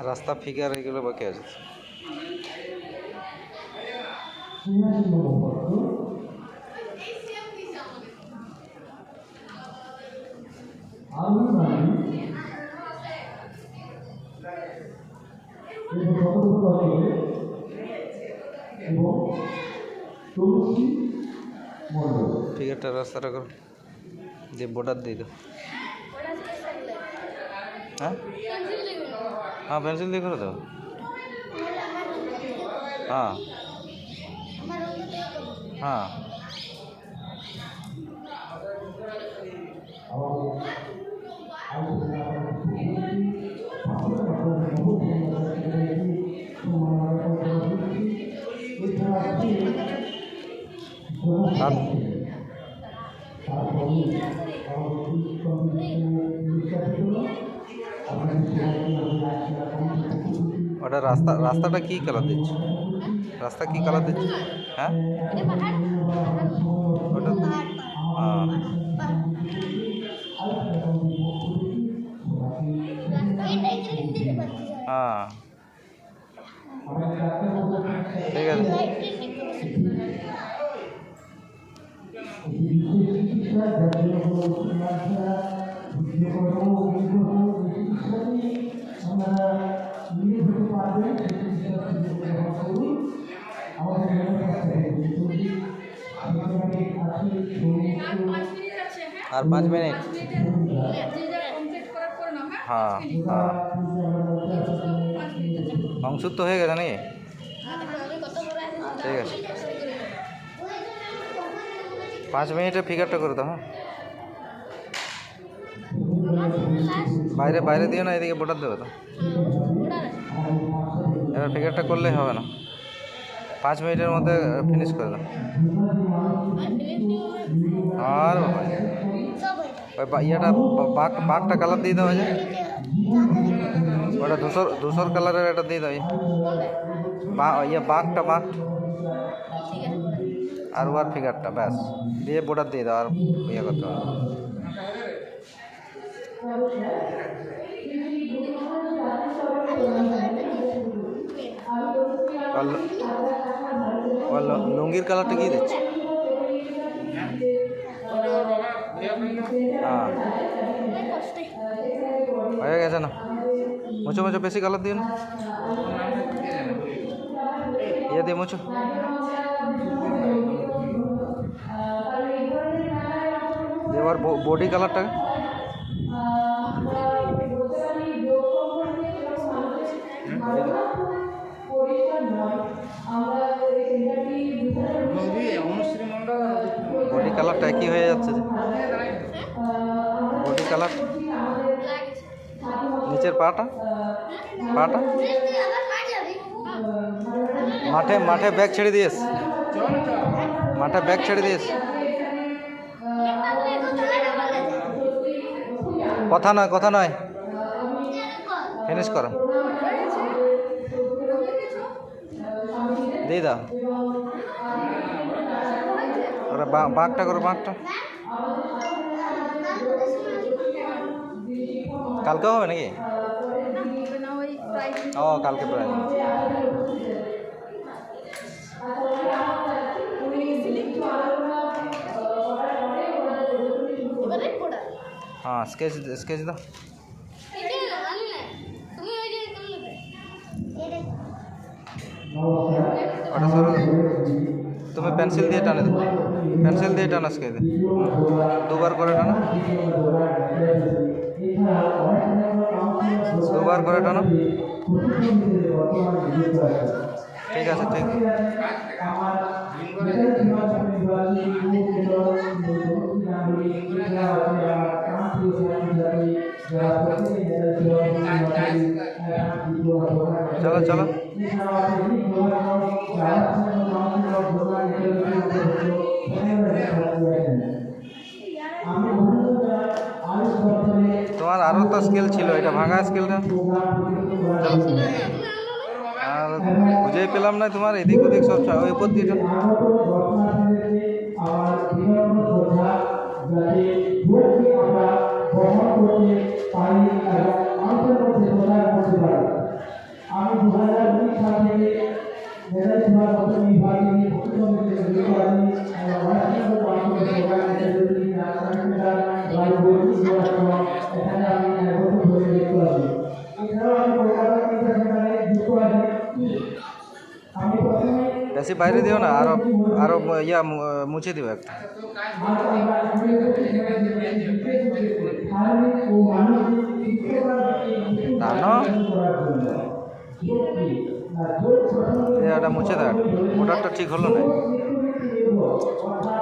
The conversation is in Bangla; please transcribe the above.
রাস্তা ফিগার এগুলো বাকি আছে। ফিগারটা রাস্তাটা করো, যে বর্ডার দিয়ে দাও। হ্যাঁ হ্যাঁ, পেন্সিল দিয়ে করে দাও। হ্যাঁ হ্যাঁ, ওটা রাস্তাটা কি কালার দিচ্ছে? রাস্তা কি কালার দিচ্ছে? হ্যাঁ ওটা হ্যাঁ ঠিক আছে। আর 5 মিনিট। হ্যাঁ হ্যাঁ, অংশ তো হয়ে গেছে নাকি? ঠিক আছে 5 মিনিটে ফিগারটা করে দাও। হ্যাঁ বাইরে বাইরে দিও না, এদিকে বর্ডার দেবে তো। এবার ফিগারটা করলেই হবে না, 5 মিনিটের মধ্যে ফিনিশ করে দাও। আর ওই ইয়েটা বাঘটা কালার দিয়ে দাও, যে ওটা ধূসর কালারের একটা দিয়ে দাও, ইয়ে বাঘটা আর ওয়ার ফিগারটা ব্যাস দিয়ে বর্ডার দিয়ে দাও, আর ইয়ে করতে হবে। লুঙ্গির কালারটা কি দিচ্ছে? হ্যাঁ হয়ে গেছে না, মুছো মুছো, বেশি কালার দিও না, ইয়ে দিয়ে মুছো। এবার বডি কালারটা বডি কালারটা একই হয়ে যাচ্ছে, যে বডি কালার নিচের পাটা মাঠে ব্যাগ ছেড়ে দিয়েস, কথা নয় ফিনিশ করো, দিয়ে দাও। ওরা বাঘটা করো, বাঘটা কালকে হবে নাকি? ও কালকে প্রায় হ্যাঁ স্কেচ দাও। ওটা সরো, তুমি পেন্সিল দিয়ে টানে দেবো, স্কেচ দুবার করে টানো, ঠিক আছে ঠিক। চলো তোমার আরও তো স্কেল ছিল, এটা ভাঙা স্কেলটা আর বুঝেই পেলাম না তোমার, এদিক ওদিক সব ওই উপর দিয়ে বেশি বাইরে দিও না, আরো ইয়া মুছে দিও একটা। এটা মুছে দাও, ওটারটা ঠিক হলো না।